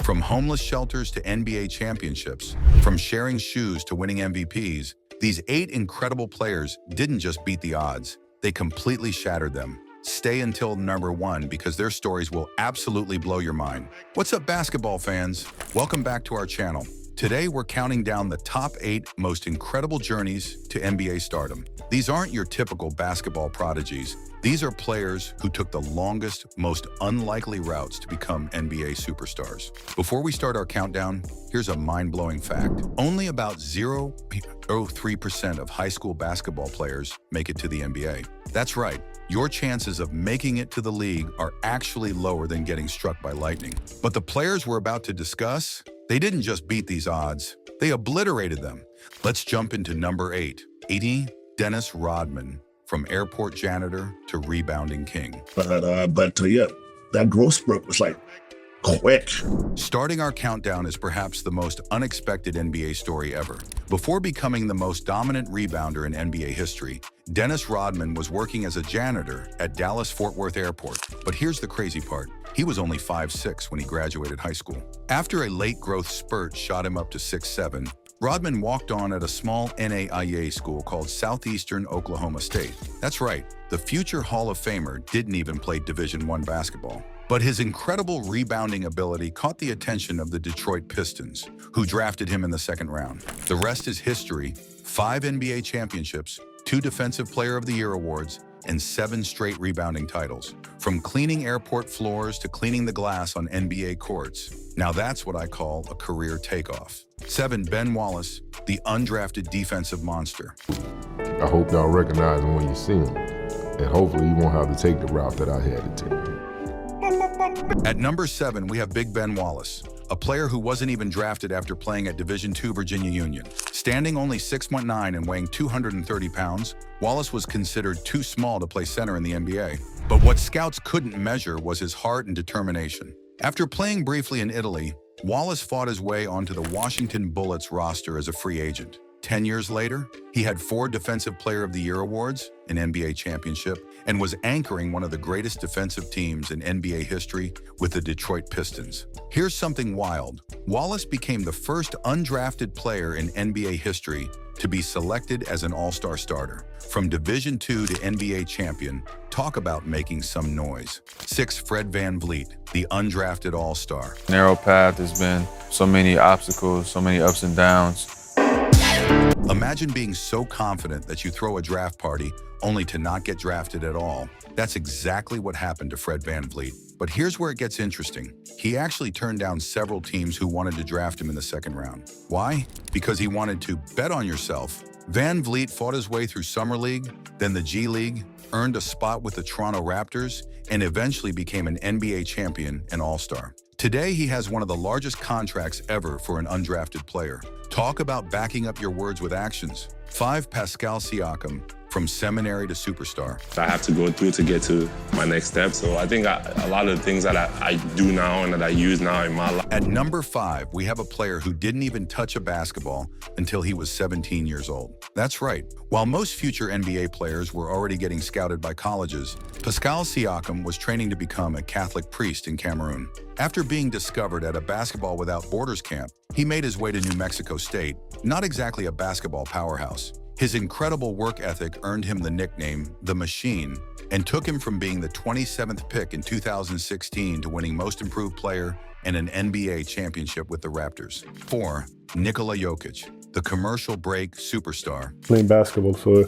From homeless shelters to NBA championships, from sharing shoes to winning MVPs, these 8 incredible players didn't just beat the odds, they completely shattered them. Stay until number 1 because their stories will absolutely blow your mind. What's up, basketball fans? Welcome back to our channel. Today, we're counting down the top 8 most incredible journeys to NBA stardom. These aren't your typical basketball prodigies. These are players who took the longest, most unlikely routes to become NBA superstars. Before we start our countdown, here's a mind-blowing fact. Only about 0.03% of high school basketball players make it to the NBA. That's right. Your chances of making it to the league are actually lower than getting struck by lightning. But the players we're about to discuss, they didn't just beat these odds, they obliterated them. Let's jump into number 8. Dennis Rodman. From airport janitor to rebounding king. Yeah, that growth spurt was like quick. Starting our countdown is perhaps the most unexpected NBA story ever. Before becoming the most dominant rebounder in NBA history, Dennis Rodman was working as a janitor at Dallas-Fort Worth Airport. But here's the crazy part. He was only 5'6" when he graduated high school. After a late growth spurt shot him up to 6'7", Rodman walked on at a small NAIA school called Southeastern Oklahoma State. That's right, the future Hall of Famer didn't even play Division I basketball. But his incredible rebounding ability caught the attention of the Detroit Pistons, who drafted him in the second round. The rest is history: 5 NBA championships, 2 Defensive Player of the Year awards, and 7 straight rebounding titles. From cleaning airport floors to cleaning the glass on NBA courts. Now that's what I call a career takeoff. 7. Ben Wallace, the undrafted defensive monster. I hope y'all recognize him when you see him, and hopefully you won't have to take the route that I had to take. At number 7, we have Big Ben Wallace, a player who wasn't even drafted after playing at Division II Virginia Union. Standing only 6'9" and weighing 230 pounds, Wallace was considered too small to play center in the NBA. But what scouts couldn't measure was his heart and determination. After playing briefly in Italy, Wallace fought his way onto the Washington Bullets roster as a free agent. 10 years later, he had 4 Defensive Player of the Year awards, an NBA championship, and was anchoring one of the greatest defensive teams in NBA history with the Detroit Pistons. Here's something wild. Wallace became the first undrafted player in NBA history to be selected as an All-Star starter. From Division II to NBA champion, talk about making some noise. 6. Fred VanVleet, the undrafted All-Star. Narrow path, there's been so many obstacles, so many ups and downs. Imagine being so confident that you throw a draft party only to not get drafted at all. That's exactly what happened to Fred VanVleet. But here's where it gets interesting. He actually turned down several teams who wanted to draft him in the second round. Why? Because he wanted to bet on yourself. VanVleet fought his way through Summer League, then the G League, earned a spot with the Toronto Raptors, and eventually became an NBA champion and All-Star. Today, he has one of the largest contracts ever for an undrafted player. Talk about backing up your words with actions. 5. Pascal Siakam, from seminary to superstar. I have to go through to get to my next step. So I think a lot of the things that I do now and that I use now in my life. At number 5, we have a player who didn't even touch a basketball until he was 17 years old. That's right. While most future NBA players were already getting scouted by colleges, Pascal Siakam was training to become a Catholic priest in Cameroon. After being discovered at a Basketball Without Borders camp, he made his way to New Mexico State, not exactly a basketball powerhouse. His incredible work ethic earned him the nickname The Machine and took him from being the 27th pick in 2016 to winning Most Improved Player and an NBA championship with the Raptors. 4. Nikola Jokic, the commercial break superstar. Playing basketball, so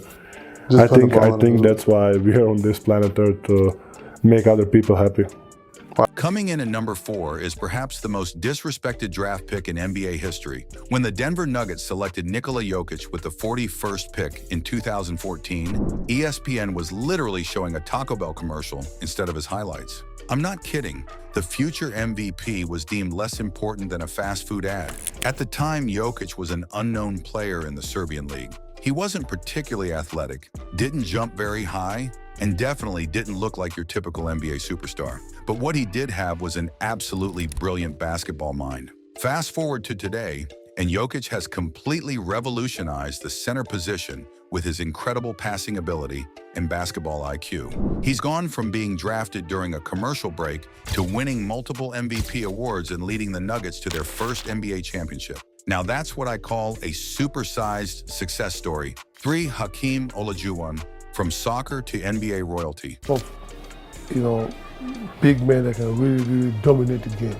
I think that's why we are on this planet Earth, to make other people happy. Coming in at number 4 is perhaps the most disrespected draft pick in NBA history. When the Denver Nuggets selected Nikola Jokic with the 41st pick in 2014, ESPN was literally showing a Taco Bell commercial instead of his highlights. I'm not kidding. The future MVP was deemed less important than a fast food ad. At the time, Jokic was an unknown player in the Serbian league. He wasn't particularly athletic, didn't jump very high, and definitely didn't look like your typical NBA superstar. But what he did have was an absolutely brilliant basketball mind. Fast forward to today, and Jokic has completely revolutionized the center position with his incredible passing ability and basketball IQ. He's gone from being drafted during a commercial break to winning multiple MVP awards and leading the Nuggets to their first NBA championship. Now that's what I call a supersized success story. 3. Hakeem Olajuwon, from soccer to NBA royalty. Big men that can really dominate the game.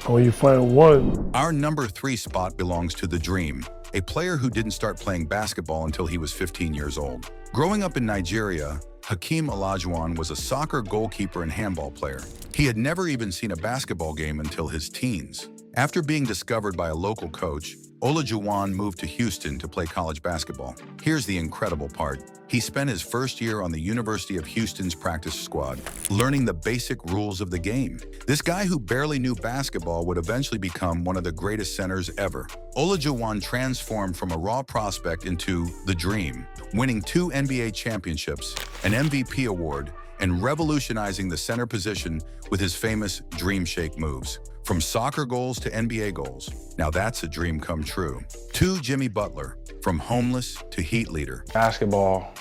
And when you find one... Our number 3 spot belongs to the Dream, a player who didn't start playing basketball until he was 15 years old. Growing up in Nigeria, Hakeem Olajuwon was a soccer goalkeeper and handball player. He had never even seen a basketball game until his teens. After being discovered by a local coach, Olajuwon moved to Houston to play college basketball. Here's the incredible part. He spent his first year on the University of Houston's practice squad, learning the basic rules of the game. This guy who barely knew basketball would eventually become one of the greatest centers ever. Olajuwon transformed from a raw prospect into the Dream, winning 2 NBA championships, an MVP award, and revolutionizing the center position with his famous Dream Shake moves. From soccer goals to NBA goals. Now that's a dream come true. 2. Jimmy Butler, from homeless to Heat leader. Basketball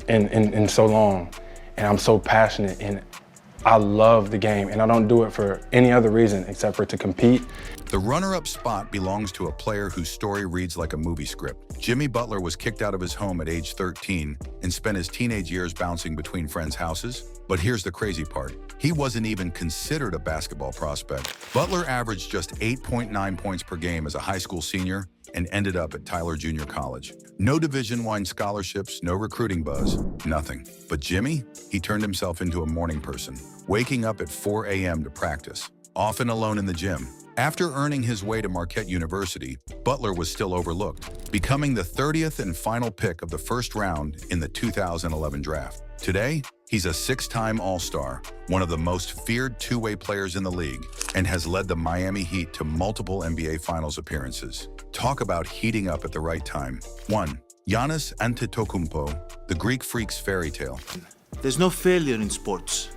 in so long, and I'm so passionate, and I love the game, and I don't do it for any other reason except for to compete. The runner-up spot belongs to a player whose story reads like a movie script. Jimmy Butler was kicked out of his home at age 13 and spent his teenage years bouncing between friends' houses. But here's the crazy part. He wasn't even considered a basketball prospect. Butler averaged just 8.9 points per game as a high school senior and ended up at Tyler Junior College. No Division I scholarships, no recruiting buzz, nothing. But Jimmy, he turned himself into a morning person, waking up at 4 a.m. to practice, often alone in the gym. After earning his way to Marquette University, Butler was still overlooked, becoming the 30th and final pick of the first round in the 2011 draft. Today, he's a 6-time All-Star, one of the most feared two-way players in the league, and has led the Miami Heat to multiple NBA Finals appearances. Talk about heating up at the right time. 1. Giannis Antetokounmpo, the Greek Freak's fairy tale. There's no failure in sports.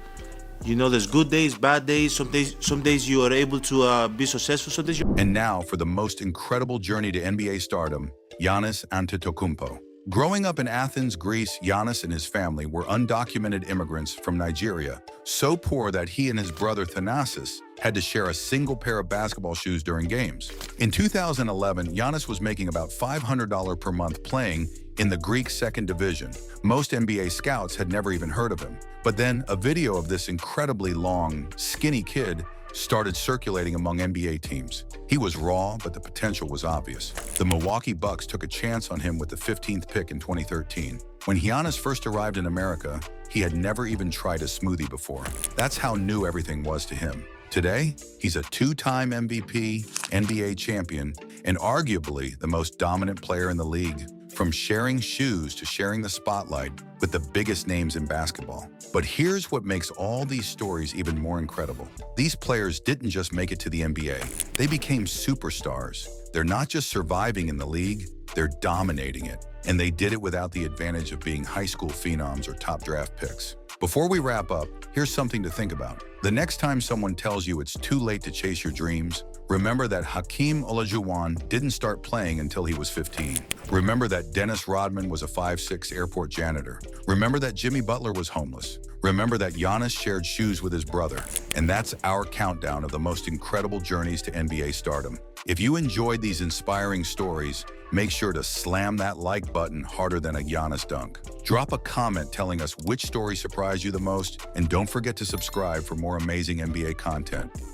There's good days, bad days. Some days you are able to be successful, some days you... And now for the most incredible journey to NBA stardom, Giannis Antetokounmpo. Growing up in Athens, Greece, Giannis and his family were undocumented immigrants from Nigeria, so poor that he and his brother Thanasis had to share a single pair of basketball shoes during games. In 2011, Giannis was making about $500 per month playing in the Greek second division. Most NBA scouts had never even heard of him. But then a video of this incredibly long, skinny kid started circulating among NBA teams. He was raw, but the potential was obvious. The Milwaukee Bucks took a chance on him with the 15th pick in 2013. When Giannis first arrived in America, he had never even tried a smoothie before. That's how new everything was to him. Today, he's a 2-time MVP, NBA champion, and arguably the most dominant player in the league. From sharing shoes to sharing the spotlight with the biggest names in basketball. But here's what makes all these stories even more incredible. These players didn't just make it to the NBA. They became superstars. They're not just surviving in the league, they're dominating it. And they did it without the advantage of being high school phenoms or top draft picks. Before we wrap up, here's something to think about. The next time someone tells you it's too late to chase your dreams, remember that Hakeem Olajuwon didn't start playing until he was 15. Remember that Dennis Rodman was a 5'6" airport janitor. Remember that Jimmy Butler was homeless. Remember that Giannis shared shoes with his brother. And that's our countdown of the most incredible journeys to NBA stardom. If you enjoyed these inspiring stories, make sure to slam that like button harder than a Giannis dunk. Drop a comment telling us which story surprised you the most, and don't forget to subscribe for more amazing NBA content.